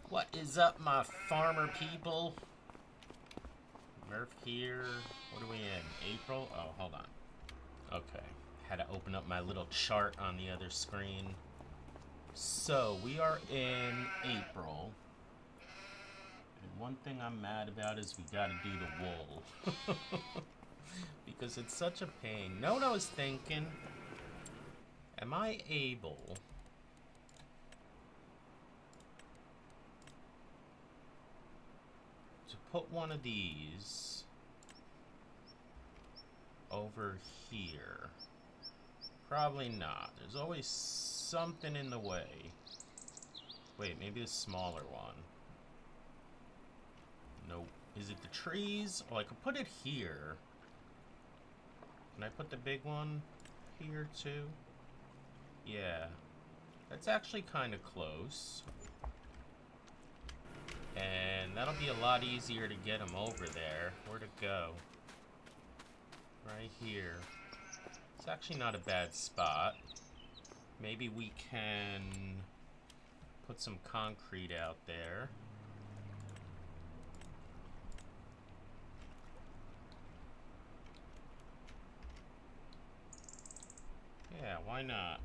What is up, my farmer people? Murph here. What are we in? April? Oh, hold on. Okay. Had to open up my little chart on the other screen. So, we are in April. And one thing I'm mad about is we gotta do the wool. Because it's such a pain. Know what I was thinking? Am I able to put one of these over here? Probably not. There's always something in the way. Wait, maybe a smaller one. Nope. Is it the trees? Oh, I could put it here. Can I put the big one here too? Yeah. That's actually kind of close. And that'll be a lot easier to get them over there. Where'd it go? Right here. It's actually not a bad spot. Maybe we can put some concrete out there. Yeah, why not?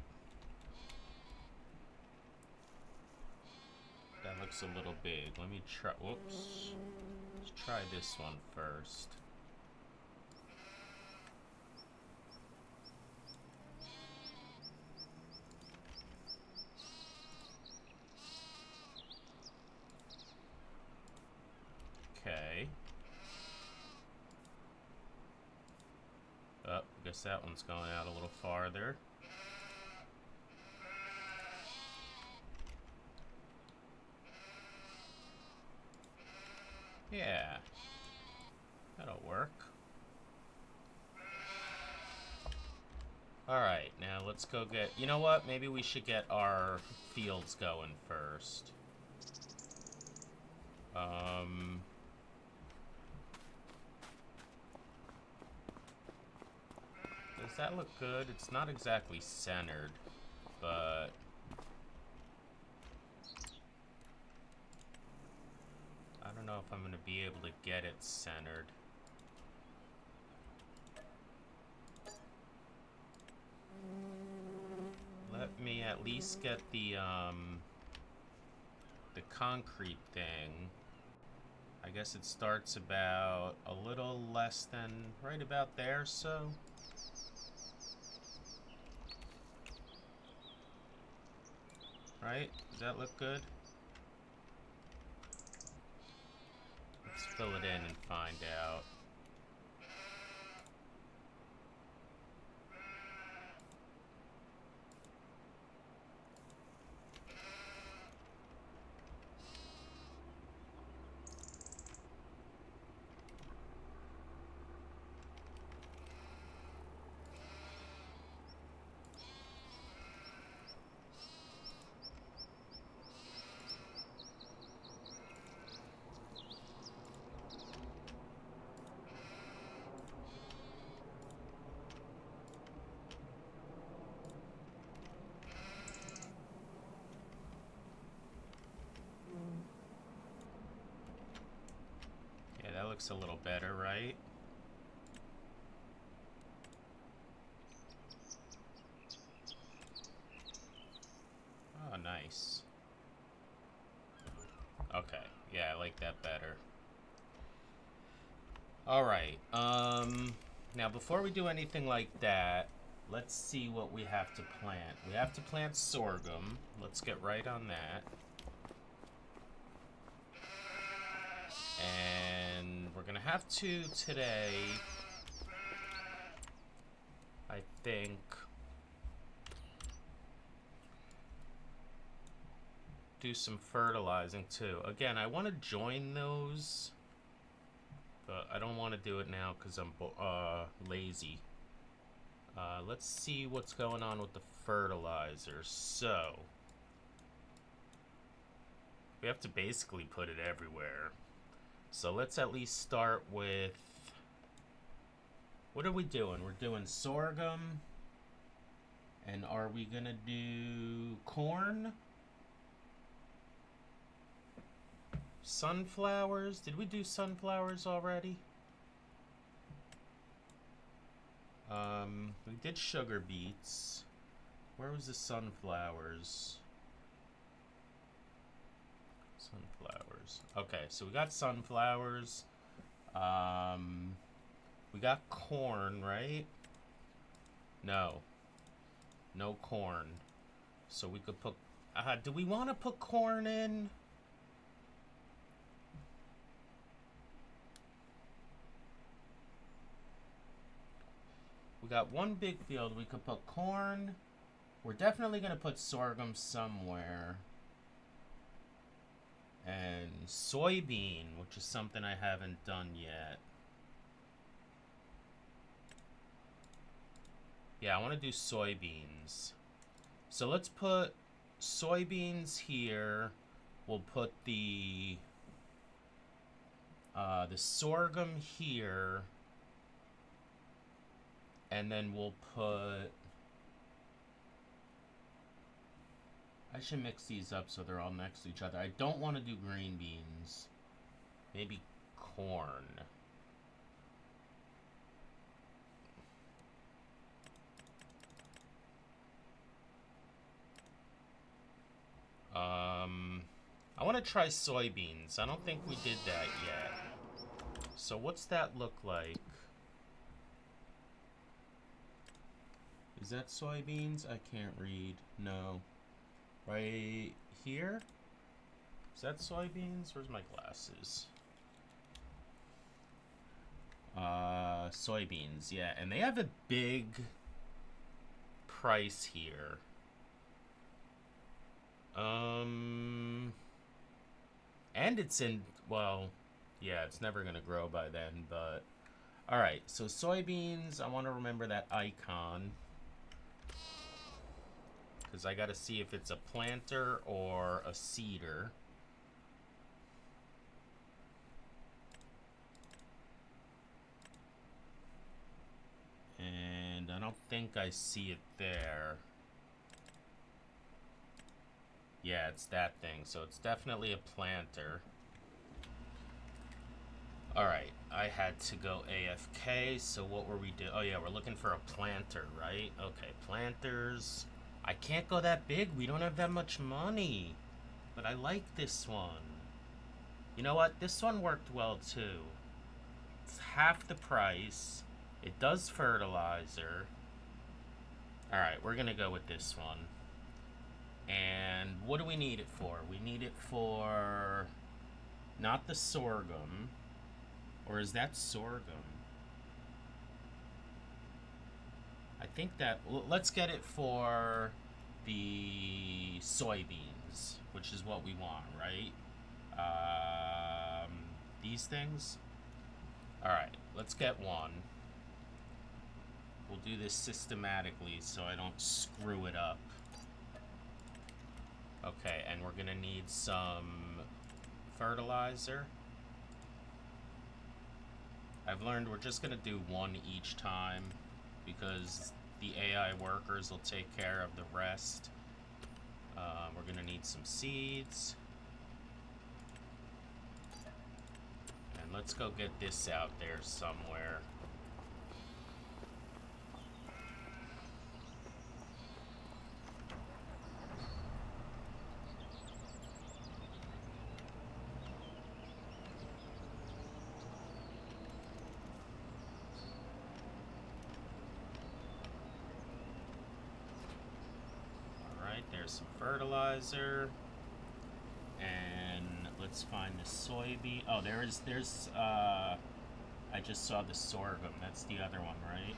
That looks a little big. Let me try. Whoops. Let's try this one first. Okay. Oh, I guess that one's going out a little farther. Yeah. That'll work. Alright, now let's go get... You know what? Maybe we should get our fields going first. Does that look good? It's not exactly centered, but... I don't know if I'm going to be able to get it centered. Let me at least get the concrete thing. I guess it starts about a little less than right about there, so... Right? Does that look good? Let's fill it in and find out. That looks a little better, right? Oh, nice. Okay, yeah, I like that better. Alright, now before we do anything like that, let's see what we have to plant. We have to plant sorghum. Let's get right on that. And we're gonna have to today, I think, do some fertilizing too. Again, I want to join those, but I don't want to do it now because I'm lazy. Let's see what's going on with the fertilizer. So, we have to basically put it everywhere. So let's at least start with, what are we doing? We're doing sorghum, and are we gonna do corn? Sunflowers? Did we do sunflowers already? We did sugar beets. Where was the sunflowers? Sunflowers. Okay, so we got sunflowers. We got corn, right? No. No corn. So we could put... do we want to put corn in? We got one big field. We could put corn. We're definitely going to put sorghum somewhere. And soybean, which is something I haven't done yet. Yeah, I want to do soybeans. So let's put soybeans here. We'll put the sorghum here. And then we'll put... I should mix these up so they're all next to each other. I don't want to do green beans. Maybe corn. I want to try soybeans. I don't think we did that yet. So what's that look like? Is that soybeans? I can't read. No. Right here? Is that soybeans? Where's my glasses? Soybeans, yeah. And they have a big price here. And it's in, well, yeah, it's never going to grow by then, but... Alright, so soybeans, I want to remember that icon. Because I got to see if it's a planter or a seeder. And I don't think I see it there. Yeah, it's that thing. So it's definitely a planter. Alright, I had to go AFK. So what were we doing? Oh yeah, we're looking for a planter, right? Okay, planters. I can't go that big. We don't have that much money. But I like this one. You know what? This one worked well too. It's half the price. It does fertilizer. Alright, we're going to go with this one. And what do we need it for? We need it for not the sorghum. Or is that sorghum? I think that... Let's get it for the soybeans, which is what we want, right? These things? Alright, let's get one. We'll do this systematically so I don't screw it up. Okay, and we're gonna need some fertilizer. I've learned we're just gonna do one each time because the AI workers will take care of the rest. We're gonna need some seeds. And let's go get this out there somewhere. There's some fertilizer, and let's find the soybean. Oh, there's I just saw the sorghum. That's the other one, right?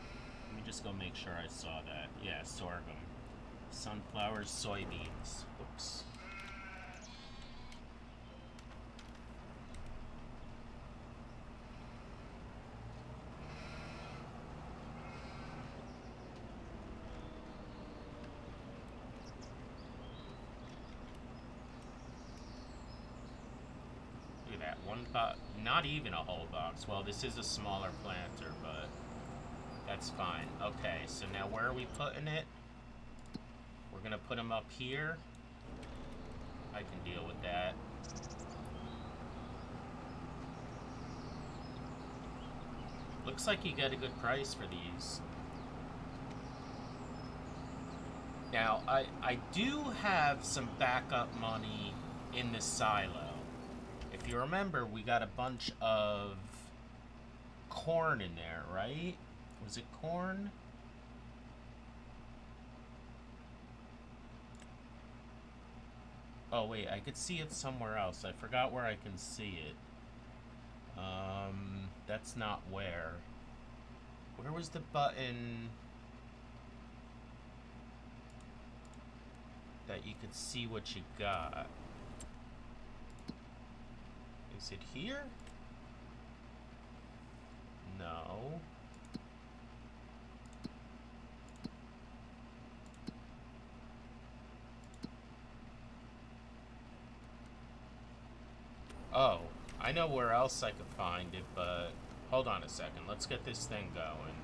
Let me just go make sure I saw that. Yeah, sorghum, sunflowers, soybeans. Oops. Not even a whole box. Well, this is a smaller planter, but that's fine. Okay, so now where are we putting it? We're gonna put them up here. I can deal with that. looks like you get a good price for these. Now, I do have some backup money in the silo. If you remember, we got a bunch of corn in there, right? Was it corn? Oh, wait, I could see it somewhere else. I forgot where I can see it. That's not where. Where was the button that you could see what you got? Is it here? No. Oh, I know where else I could find it, but hold on a second. Let's get this thing going.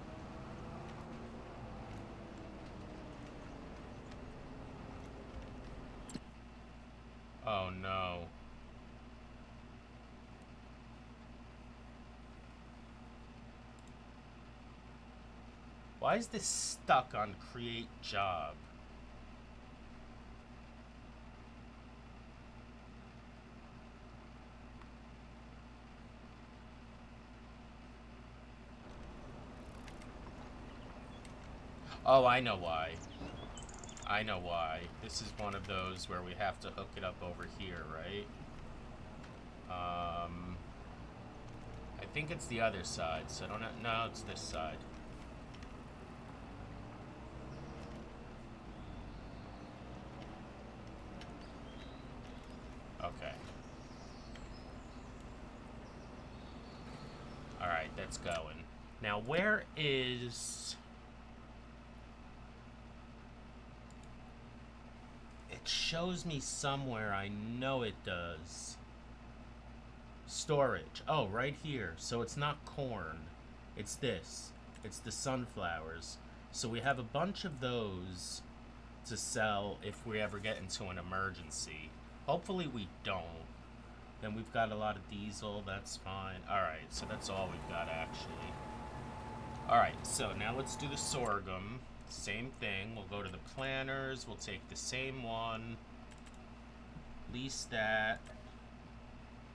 Oh no. Why is this stuck on create job? Oh, I know why. I know why. This is one of those where we have to hook it up over here, right? I think it's the other side, so I don't know. No, it's this side. Okay. Alright, that's going. Now, where is... It shows me somewhere. I know it does. Storage. Oh, right here. So it's not corn. It's this. It's the sunflowers. So we have a bunch of those to sell if we ever get into an emergency. Hopefully we don't. Then we've got a lot of diesel. That's fine. Alright, so that's all we've got actually. Alright, so now let's do the sorghum. Same thing. We'll go to the planters. We'll take the same one. Lease that.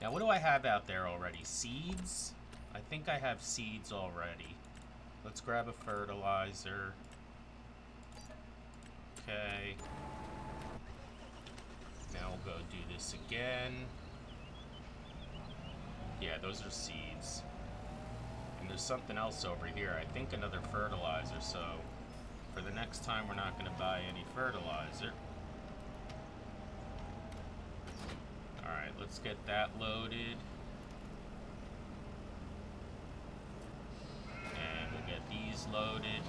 Now, what do I have out there already? Seeds? I think I have seeds already. Let's grab a fertilizer. Okay. Now we'll go do this again. Yeah, those are seeds. And there's something else over here. I think another fertilizer, so for the next time we're not going to buy any fertilizer. Alright, let's get that loaded. And we'll get these loaded.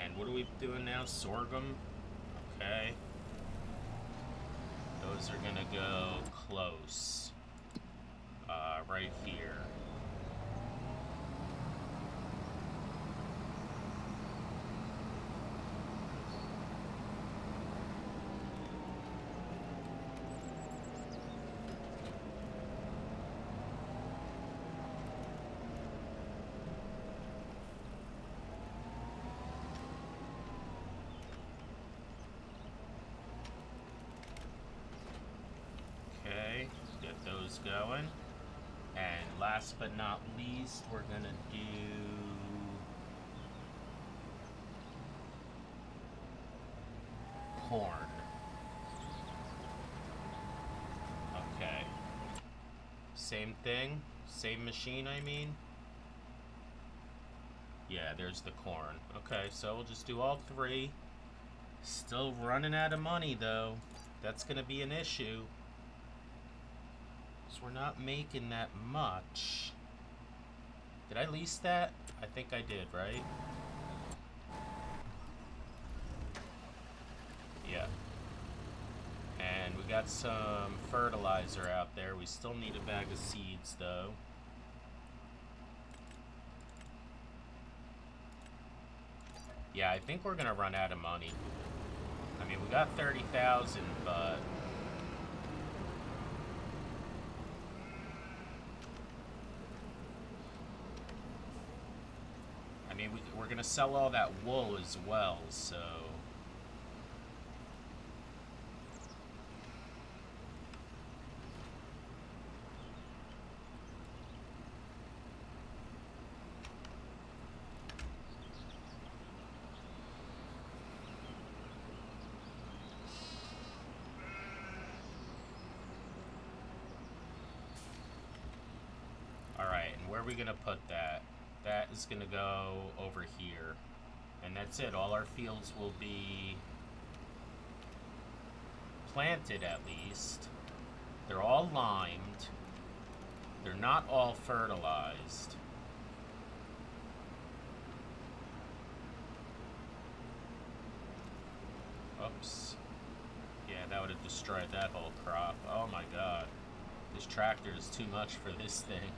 And what are we doing now? Sorghum? Okay. Those are gonna go close. Right here. Going. And last but not least, we're gonna do corn. Okay. Same thing? Same machine, I mean? Yeah, there's the corn. Okay, so we'll just do all three. Still running out of money, though. That's gonna be an issue. So we're not making that much. Did I lease that? I think I did, right? Yeah. And we got some fertilizer out there. We still need a bag of seeds, though. Yeah, I think we're gonna run out of money. I mean, we got 30,000, but I mean, we're gonna sell all that wool as well, so. Alright, and where are we gonna put that? That is gonna go over here. And that's it. All our fields will be planted at least. They're all limed. They're not all fertilized. Oops. Yeah, that would have destroyed that whole crop. Oh my god. This tractor is too much for this thing.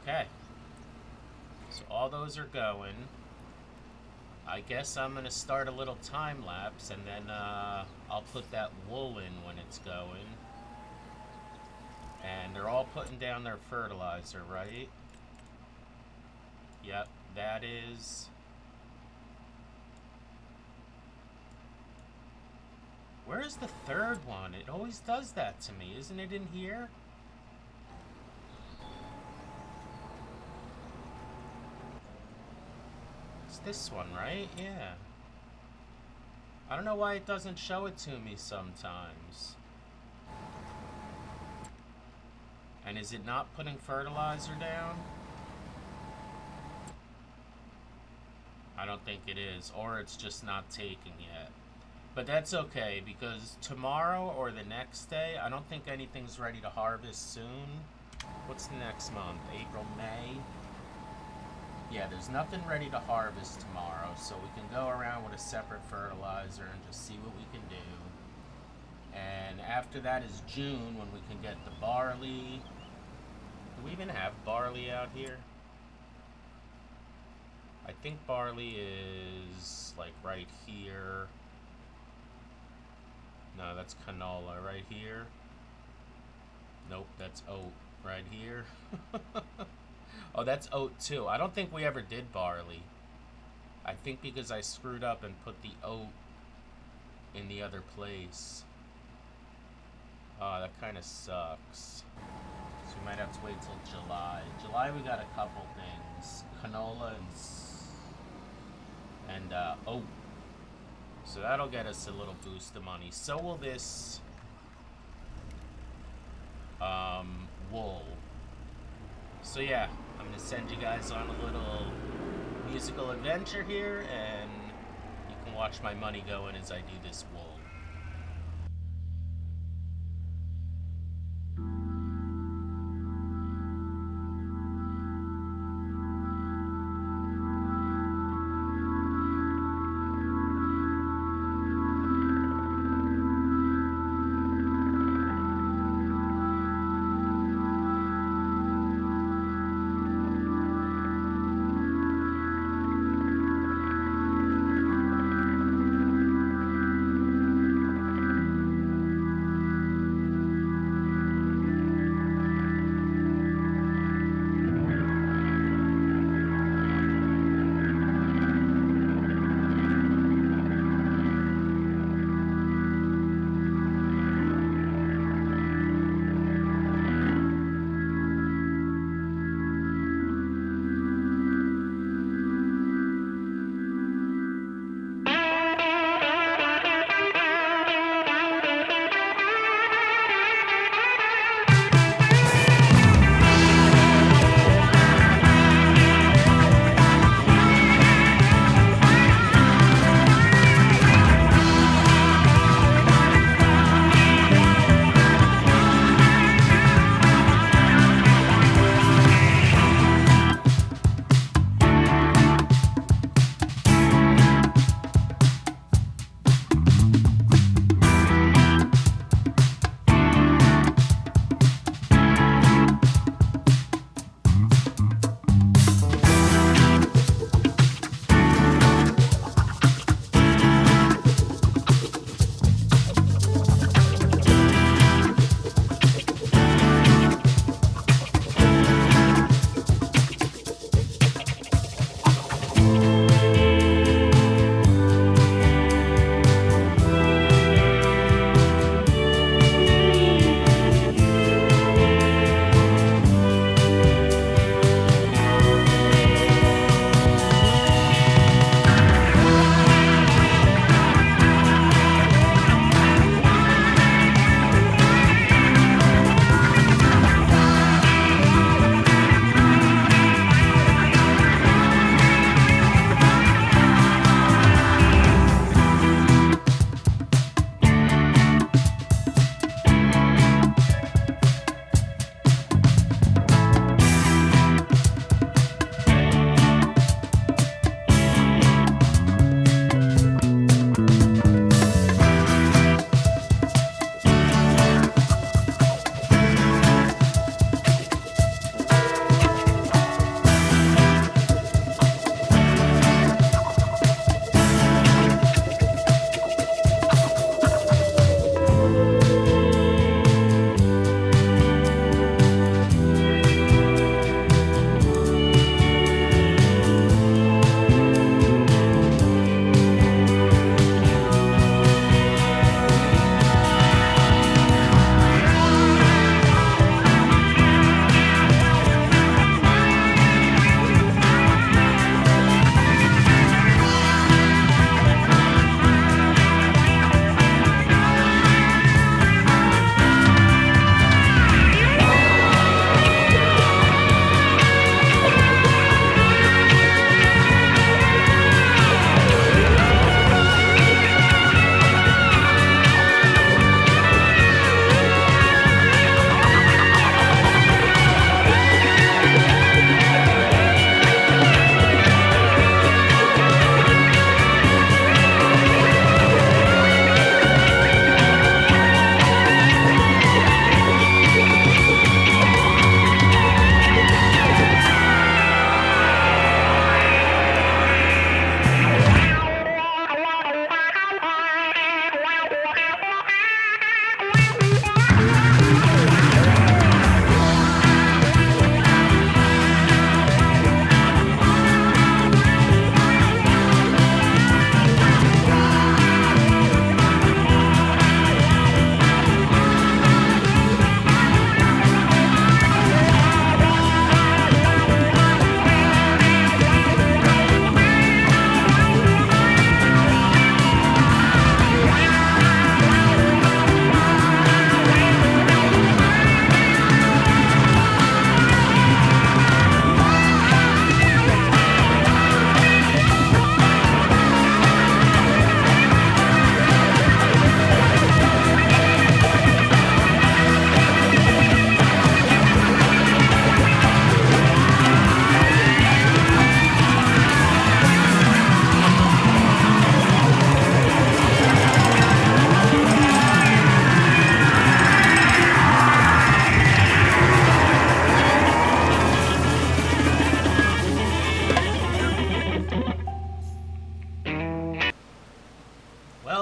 Okay. So all those are going. I guess I'm going to start a little time lapse and then I'll put that wool in when it's going. And they're all putting down their fertilizer, right? Yep, that is. Where's the third one? It always does that to me. Isn't it in here? It's this one, right? Yeah. I don't know why it doesn't show it to me sometimes. And is it not putting fertilizer down? I don't think it is, or it's just not taking yet. But that's okay, because tomorrow or the next day, I don't think anything's ready to harvest soon. What's the next month? April, May? Yeah, there's nothing ready to harvest tomorrow, so we can go around with a separate fertilizer and just see what we can do. And after that is June, when we can get the barley. Do we even have barley out here? I think barley is like right here. No, that's canola right here. Nope, that's oat right here. Oh, that's oat too. I don't think we ever did barley. I think because I screwed up and put the oat in the other place. Oh, that kind of sucks. So we might have to wait till July. July we got a couple things. Canola and oat. So that'll get us a little boost of money. So will this wool. So yeah, I'm gonna send you guys on a little musical adventure here, and you can watch my money going as I do this wool.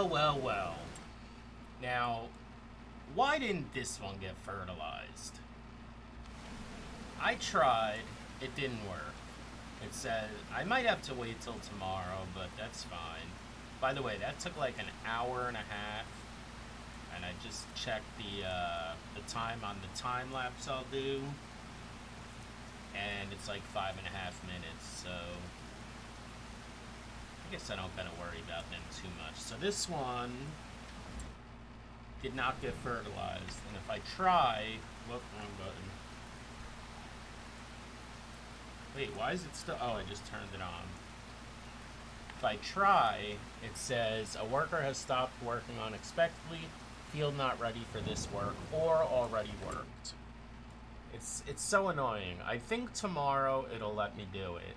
Well, well, well. Now, why didn't this one get fertilized? I tried. It didn't work. It said I might have to wait till tomorrow, but that's fine. By the way, that took like an hour and a half, and I just checked the time on the time lapse I'll do, and it's like 5.5 minutes. So I guess I don't gotta worry about them too much. So this one did not get fertilized, and if I try, whoop, wrong button. Wait, why is it still? Oh, I just turned it on. If I try, it says a worker has stopped working unexpectedly, field not ready for this work, or already worked. It's so annoying. I think tomorrow it'll let me do it,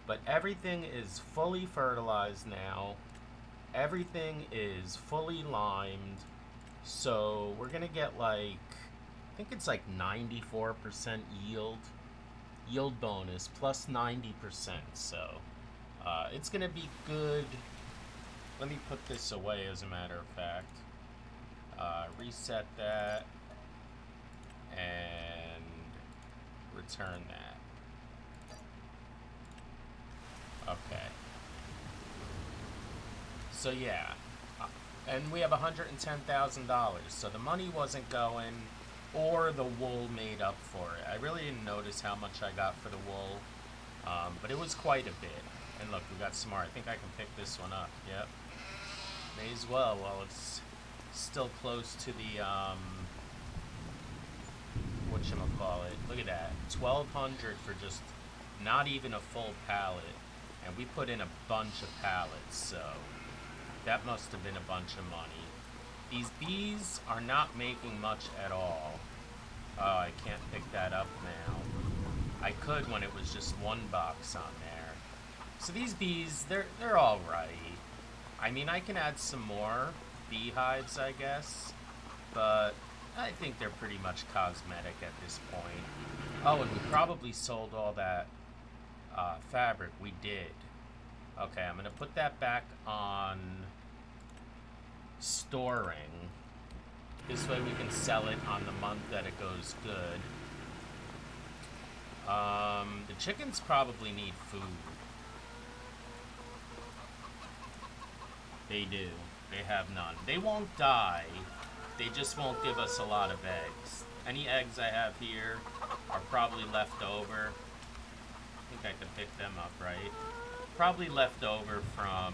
but everything is fully fertilized now. Everything is fully limed, so we're gonna get like, I think it's like 94% yield bonus plus 90%, so it's gonna be good. Let me put this away as a matter of fact. Reset that and return that. Okay, so yeah, and we have $110,000, so the money wasn't going, or the wool made up for it. I really didn't notice how much I got for the wool, but it was quite a bit. And look, we got some more. I think I can pick this one up. Yep. May as well while it's still close to the, whatchamacallit. Look at that. 1,200 for just not even a full pallet. And we put in a bunch of pallets, so that must have been a bunch of money. These bees are not making much at all. Oh, I can't pick that up now. I could when it was just one box on there. So these bees, they're all right. I mean, I can add some more beehives, I guess, but I think they're pretty much cosmetic at this point. Oh, and we probably sold all that fabric. We did. Okay, I'm gonna put that back on storing. This way we can sell it on the month that it goes good. The chickens probably need food. They do. They have none. They won't die. They just won't give us a lot of eggs. Any eggs I have here are probably left over. I think I could pick them up, right? Probably left over from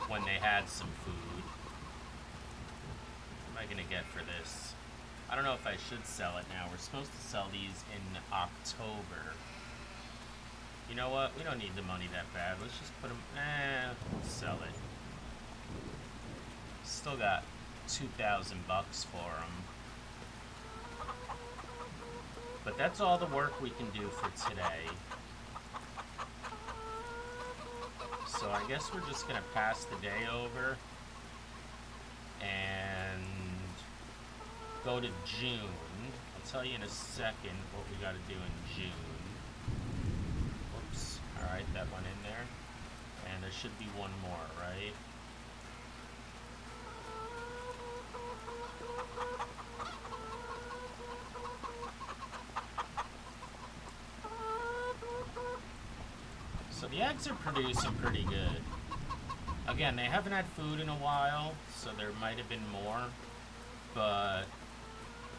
when they had some food. What am I gonna get for this? I don't know if I should sell it now. We're supposed to sell these in October. You know what? We don't need the money that bad. Let's just put them... let's sell it. Still got $2,000 for them. But that's all the work we can do for today. So I guess we're just going to pass the day over and go to June. I'll tell you in a second what we got to do in June. Whoops. Alright, that went in there. And there should be one more, right? So the eggs are producing pretty good. Again, they haven't had food in a while, so there might have been more. But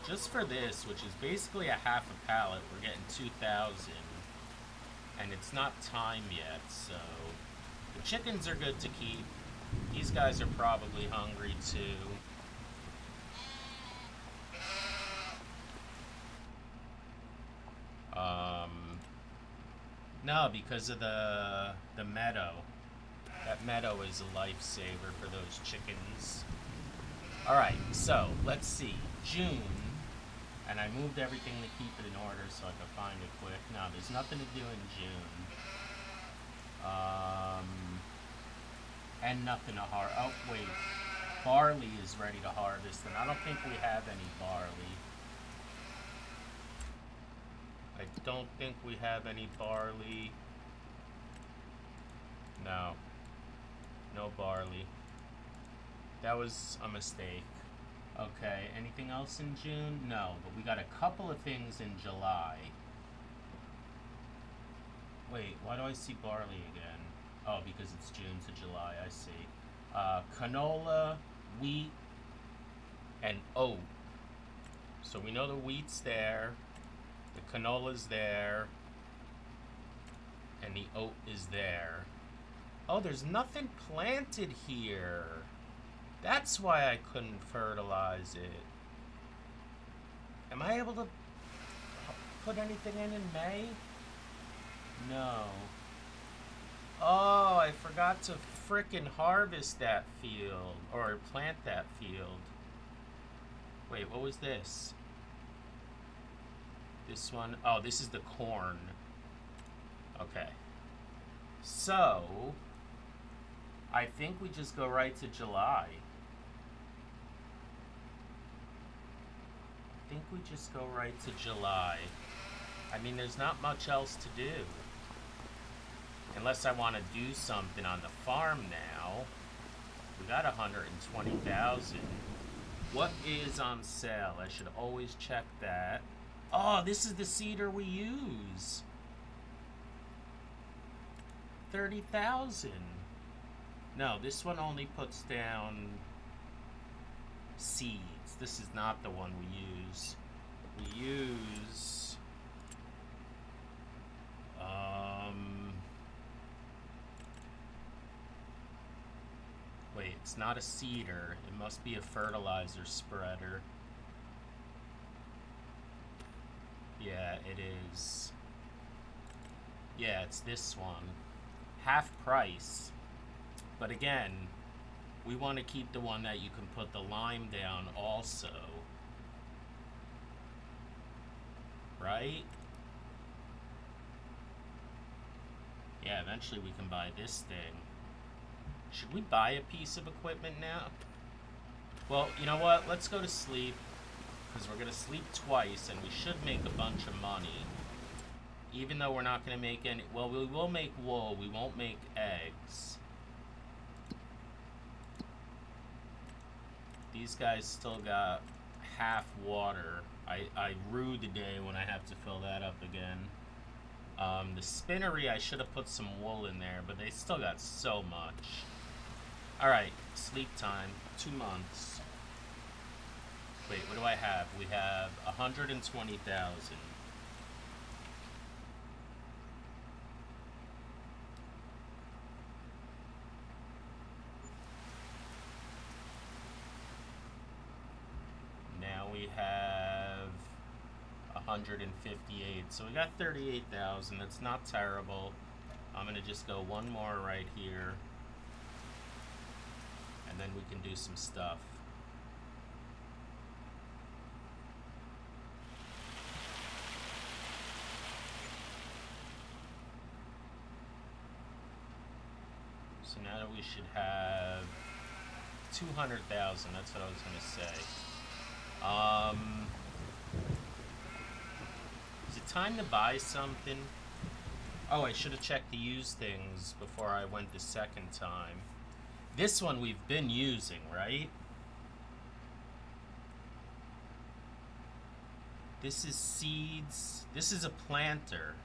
just for this, which is basically a half a pallet, we're getting 2,000. And it's not time yet, so the chickens are good to keep. These guys are probably hungry too. No, because of the meadow. That meadow is a lifesaver for those chickens. Alright, so let's see. June. And I moved everything to keep it in order so I could find it quick. No, there's nothing to do in June. And nothing to harvest. Oh, wait. Barley is ready to harvest, and I don't think we have any barley. I don't think we have any barley. No. No barley. That was a mistake. Okay, anything else in June? No, but we got a couple of things in July. Wait, why do I see barley again? Oh, because it's June to July, I see. Canola, wheat, and oat. So we know the wheat's there, the canola's there, and the oat is there. Oh, there's nothing planted here. That's why I couldn't fertilize it. Am I able to put anything in May? No. Oh, I forgot to frickin' harvest that field, or plant that field. Wait, what was this? This one? Oh, this is the corn. Okay. So, I think we just go right to July. I think we just go right to July. I mean, there's not much else to do. Unless I want to do something on the farm now. We got 120,000. What is on sale? I should always check that. Oh, this is the cedar we use. 30,000. No, this one only puts down seeds. This is not the one we use. We use wait, it's not a seeder. It must be a fertilizer spreader. Yeah, it is. Yeah, it's this one. Half price. But again, we want to keep the one that you can put the lime down also. Right? Yeah, eventually we can buy this thing. Should we buy a piece of equipment now? Well, you know what? Let's go to sleep. Because we're going to sleep twice, and we should make a bunch of money. Even though we're not going to make any... Well, we will make wool. We won't make eggs. These guys still got half water. I rue the day when I have to fill that up again. The spinnery, I should have put some wool in there, but they still got so much. Alright, sleep time. 2 months. Wait, what do I have? We have 120,000. Now we have 158. So we got 38,000. That's not terrible. I'm going to just go one more right here. And then we can do some stuff. So now we should have 200,000. That's what I was going to say. Is it time to buy something? Oh, I should have checked the used things before I went the second time. This one we've been using, right? This is seeds. This is a planter.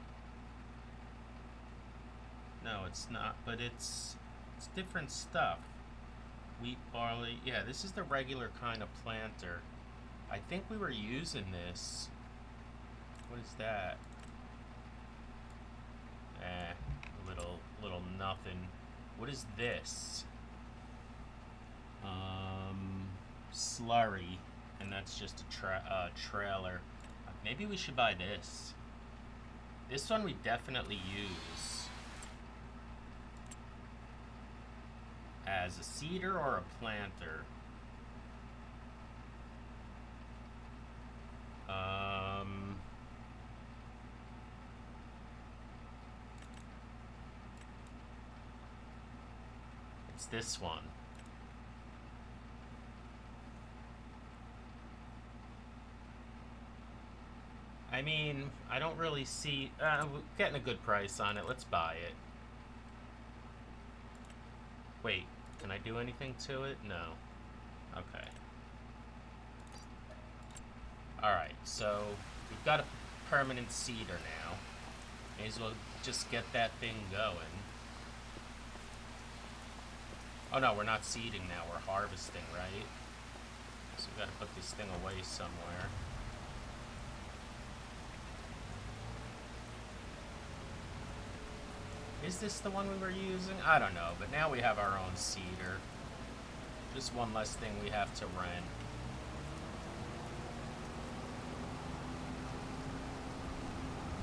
No, it's not, but it's different stuff. Wheat, barley. Yeah, this is the regular kind of planter. I think we were using this. What is that? Little nothing. What is this? Slurry, and that's just a trailer. Maybe we should buy this. This one we definitely use. As a seeder or a planter? It's this one. I mean, I don't really see... we're getting a good price on it. Let's buy it. Wait, Can I do anything to it? No. Okay. Alright, so we've got a permanent seeder now. May as well just get that thing going. Oh no, we're not seeding now, we're harvesting, right? So we gotta put this thing away somewhere. Is this the one we were using? I don't know, but now we have our own seeder. Just one less thing we have to rent.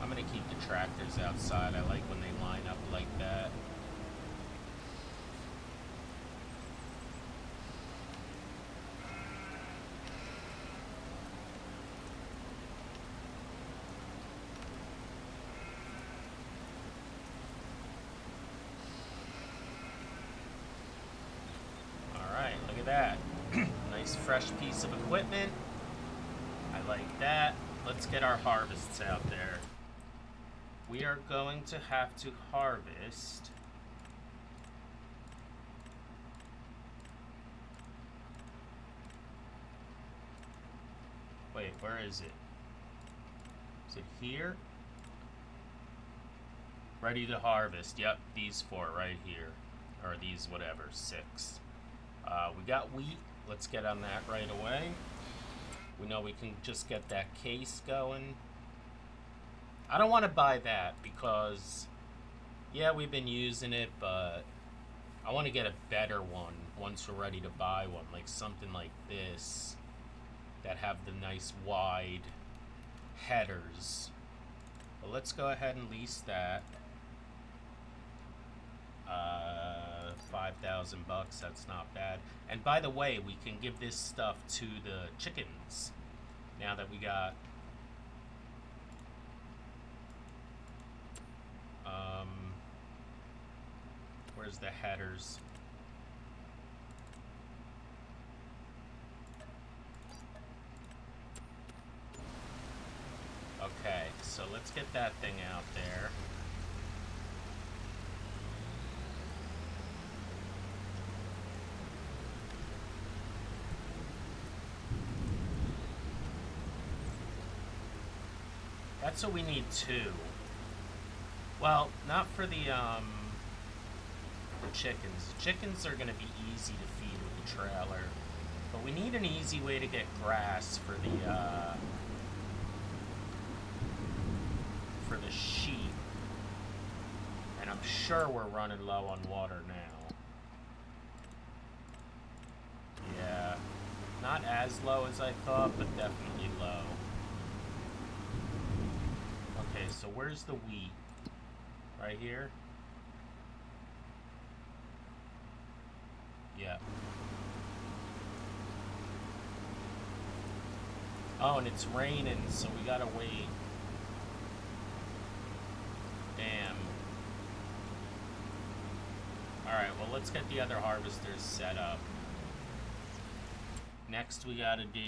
I'm gonna keep the tractors outside. I like when they line up like that. Alright, look at that. Nice fresh piece of equipment. I like that. Let's get our harvests out there. We are going to have to harvest wait, where is it? Is it here? Ready to harvest. Yep, these 4 right here. Or these whatever, 6. We got wheat. Let's get on that right away. We know we can just get that case going. I don't want to buy that because, yeah, we've been using it, but I want to get a better one once we're ready to buy one, like something like this that have the nice wide headers. But let's go ahead and lease that. 5,000 bucks, that's not bad. And by the way, we can give this stuff to the chickens now that we got where's the headers? Okay, so let's get that thing out there. That's what we need 2. Well, not for the chickens. The chickens are going to be easy to feed with the trailer. But we need an easy way to get grass for the sheep. And I'm sure we're running low on water now. Yeah. Not as low as I thought, but definitely low. Okay, so where's the wheat? Right here? Yeah. Oh, and it's raining, so we gotta wait. Damn. Alright, well, let's get the other harvesters set up. Next, we gotta do...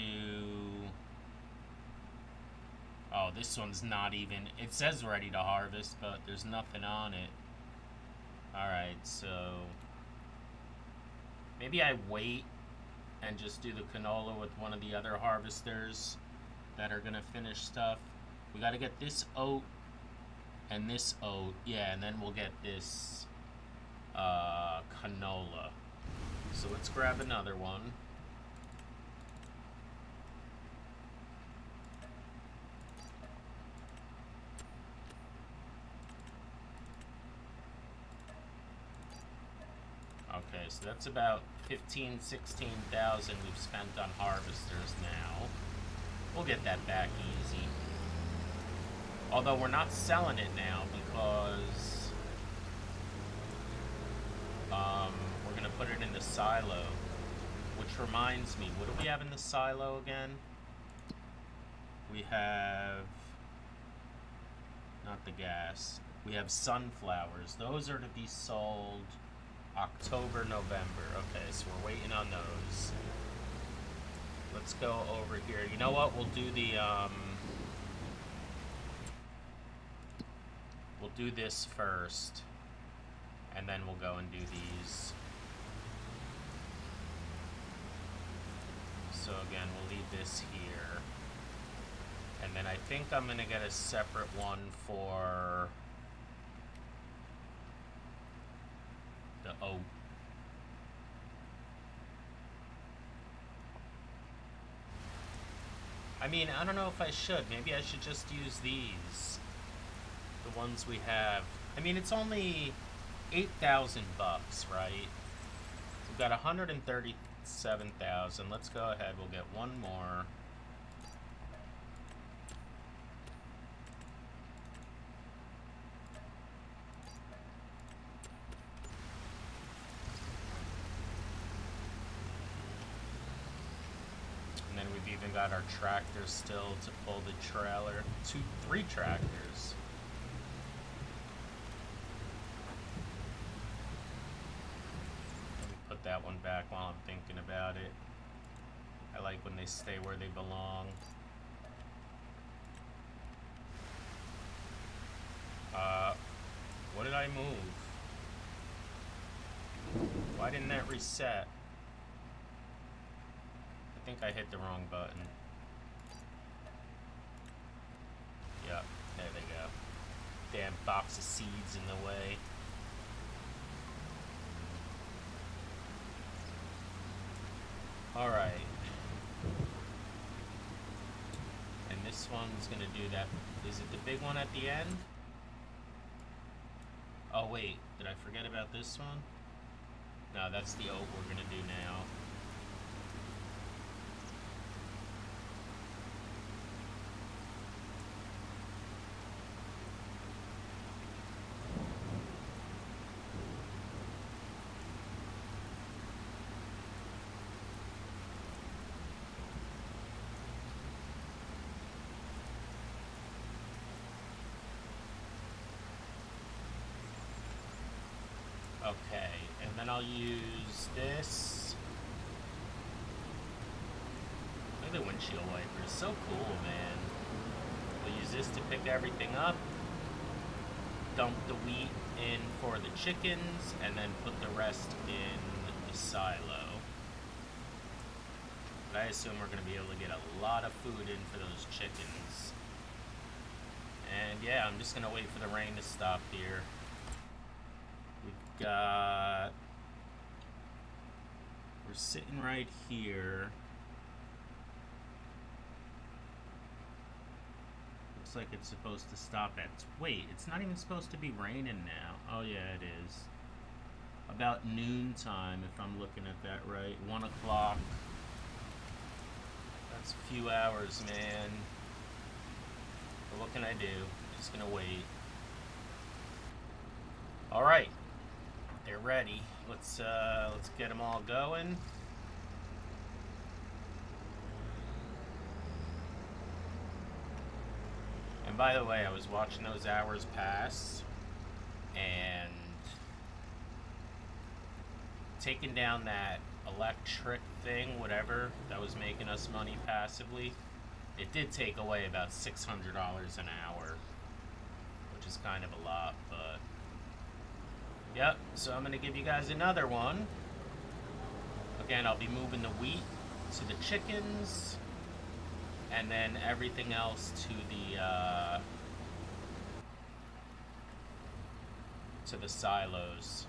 Oh, this one's not even... It says ready to harvest, but there's nothing on it. Alright, so... Maybe I wait and just do the canola with one of the other harvesters that are gonna finish stuff. We gotta get this oat and this oat. Yeah, and then we'll get this canola. So let's grab another one. Okay, so that's about 16,000 we've spent on harvesters now. We'll get that back easy. Although we're not selling it now because we're gonna put it in the silo. Which reminds me, what do we have in the silo again? We have not the gas. We have sunflowers. Those are to be sold October, November. Okay, so we're waiting on those. Let's go over here. You know what? We'll do the we'll do this first, and then we'll go and do these. So again, we'll leave this here. And then I think I'm going to get a separate one for the oat. I mean, I don't know if I should. Maybe I should just use these. The ones we have. I mean, it's only 8,000 bucks, right? We've got 137,000. Let's go ahead. We'll get one more. And then we've even got our tractors still to pull the trailer. 3 tractors. Let me put that one back while I'm thinking about it. I like when they stay where they belong. What did I move? Why didn't that reset? I think I hit the wrong button. Yep, there they go. Damn box of seeds in the way. Alright. And this one's gonna do that. Is it the big one at the end? Oh wait, did I forget about this one? No, that's the oat we're gonna do now. Okay, and then I'll use this. Look at the windshield wipers, so cool, man. We'll use this to pick everything up, dump the wheat in for the chickens, and then put the rest in the silo. But I assume we're going to be able to get a lot of food in for those chickens. And yeah, I'm just going to wait for the rain to stop here. We're sitting right here. Looks like it's supposed to stop at, wait, it's not even supposed to be raining now. Oh yeah, it is. About noon time, if I'm looking at that right. 1 o'clock. That's a few hours, man. But what can I do? Just gonna wait. Alright. They're ready. Let's get them all going. And by the way, I was watching those hours pass, and taking down that electric thing, whatever, that was making us money passively, it did take away about $600 an hour, which is kind of a lot, but yep, so I'm going to give you guys another one. Again, I'll be moving the wheat to the chickens, and then everything else to the silos.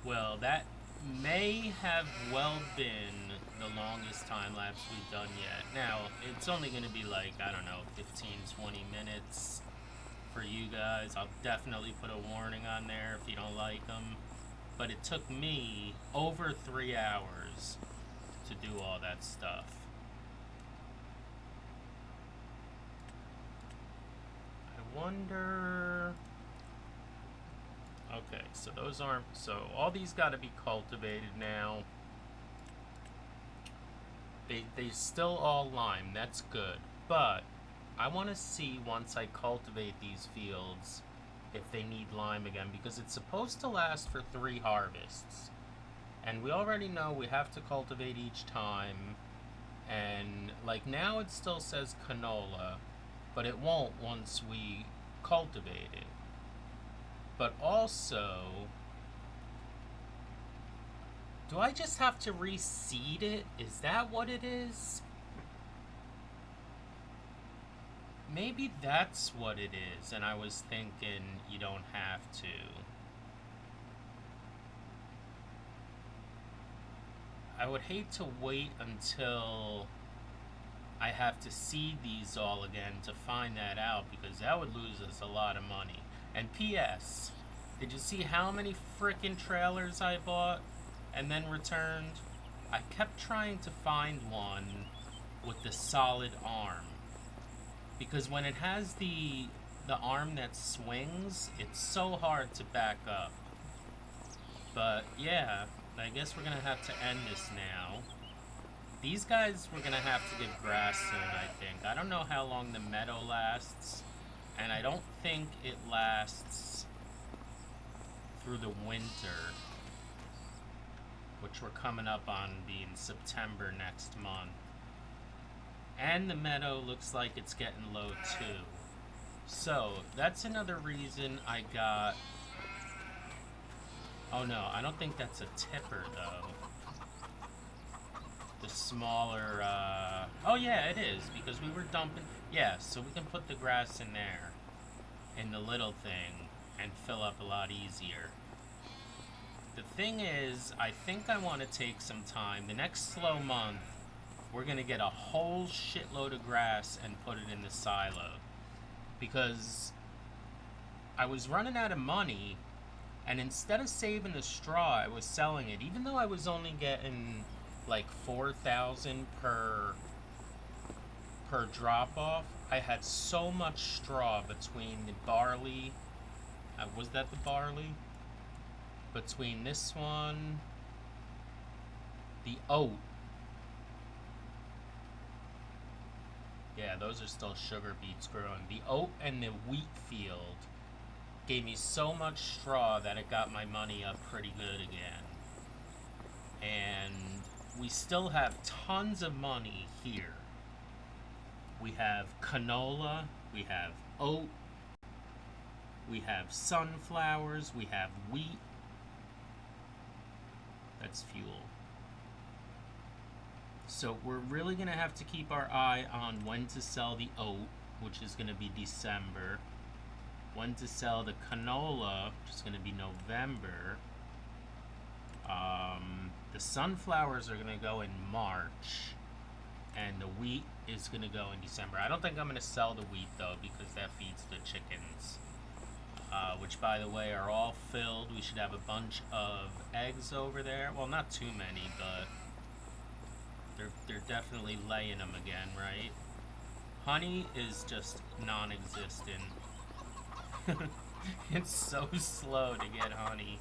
Well, that may have well been the longest time lapse we've done yet. Now, it's only going to be like, I don't know, 15, 20 minutes for you guys. I'll definitely put a warning on there if you don't like them. But it took me over 3 hours to do all that stuff. I wonder... Okay, so those aren't... So all these got to be cultivated now. They still all lime. That's good. But I want to see once I cultivate these fields if they need lime again, because it's supposed to last for 3 harvests. And we already know we have to cultivate each time. And like now it still says canola, but it won't once we cultivate it. But also, do I just have to reseed it? Is that what it is? Maybe that's what it is, and I was thinking you don't have to. I would hate to wait until I have to seed these all again to find that out, because that would lose us a lot of money. And P.S., did you see how many frickin' trailers I bought and then returned? I kept trying to find one with the solid arm, because when it has the arm that swings, it's so hard to back up. But yeah, I guess we're gonna have to end this now. These guys we're gonna have to give grass soon, I think. I don't know how long the meadow lasts, and I don't think it lasts through the winter, which we're coming up on being September next month. And the meadow looks like it's getting low too. So that's another reason I got... Oh no, I don't think that's a tipper though. The smaller, oh yeah, it is, because we were dumping... Yeah, so we can put the grass in there, in the little thing, and fill up a lot easier. The thing is, I think I want to take some time. The next slow month, we're going to get a whole shitload of grass and put it in the silo. Because I was running out of money, and instead of saving the straw, I was selling it. Even though I was only getting like 4,000 per drop-off, I had so much straw between the barley. Was that the barley? Between this one, the oat. Yeah, those are still sugar beets growing. The oat and the wheat field gave me so much straw that it got my money up pretty good again. And we still have tons of money here. We have canola, we have oat, we have sunflowers, we have wheat. That's fuel. So we're really going to have to keep our eye on when to sell the oat, which is going to be December. When to sell the canola, which is going to be November. The sunflowers are going to go in March. And the wheat is going to go in December. I don't think I'm going to sell the wheat, though, because that feeds the chickens. Which, by the way, are all filled. We should have a bunch of eggs over there. Well, not too many, but they're definitely laying them again, right? Honey is just non-existent. It's so slow to get honey.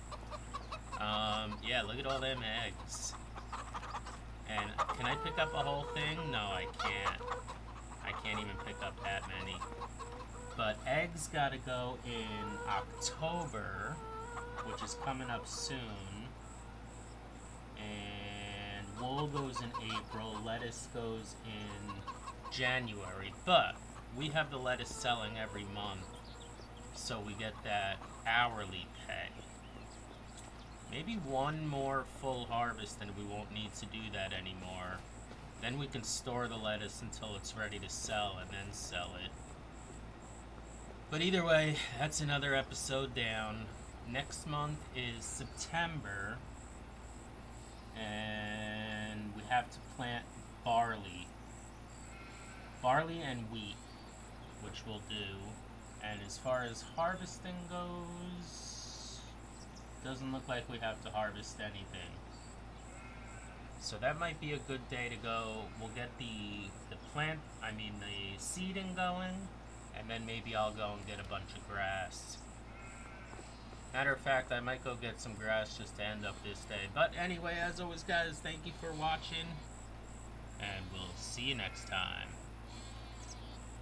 Yeah, look at all them eggs. And can I pick up a whole thing? No, I can't. I can't even pick up that many. But eggs gotta go in October, which is coming up soon. And wool goes in April, lettuce goes in January. But we have the lettuce selling every month, so we get that hourly pay. Maybe one more full harvest and we won't need to do that anymore. Then we can store the lettuce until it's ready to sell and then sell it. But either way, that's another episode down. next month is September, and we have to plant barley. Barley and wheat, which we'll do. And as far as harvesting goes, doesn't look like we have to harvest anything. So that might be a good day to go. We'll get the seeding going, and then maybe I'll go and get a bunch of grass. Matter of fact, I might go get some grass just to end up this day. But anyway, as always, guys, thank you for watching, and we'll see you next time.